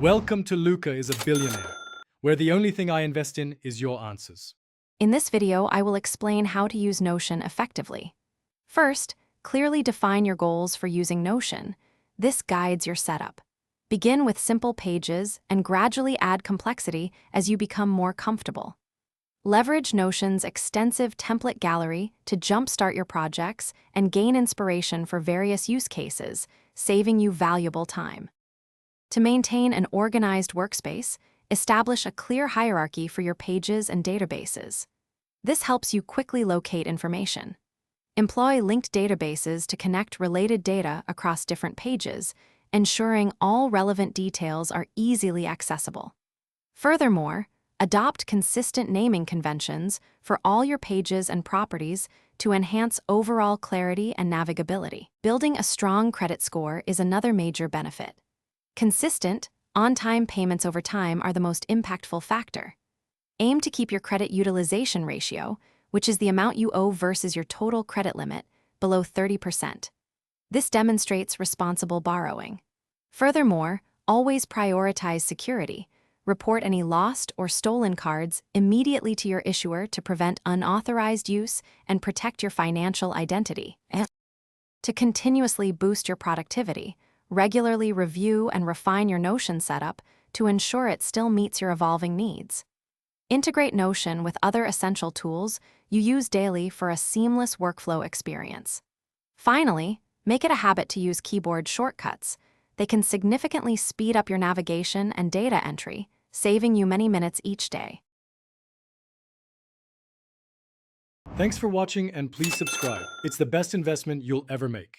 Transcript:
Welcome to Luca is a Billionaire, where the only thing I invest in is your answers. In this video, I will explain how to use Notion effectively. First, clearly define your goals for using Notion. This guides your setup. Begin with simple pages and gradually add complexity as you become more comfortable. Leverage Notion's extensive template gallery to jumpstart your projects and gain inspiration for various use cases, saving you valuable time. To maintain an organized workspace, establish a clear hierarchy for your pages and databases. This helps you quickly locate information. Employ linked databases to connect related data across different pages, ensuring all relevant details are easily accessible. Furthermore, adopt consistent naming conventions for all your pages and properties to enhance overall clarity and navigability. Building a strong credit score is another major benefit. Consistent, on-time payments over time are the most impactful factor. Aim to keep your credit utilization ratio, which is the amount you owe versus your total credit limit, below 30%. This demonstrates responsible borrowing. Furthermore, always prioritize security. Report any lost or stolen cards immediately to your issuer to prevent unauthorized use and protect your financial identity. To continuously boost your productivity, regularly review and refine your Notion setup to ensure it still meets your evolving needs. Integrate Notion with other essential tools you use daily for a seamless workflow experience. Finally, make it a habit to use keyboard shortcuts. They can significantly speed up your navigation and data entry, saving you many minutes each day. Thanks for watching and please subscribe. It's the best investment you'll ever make.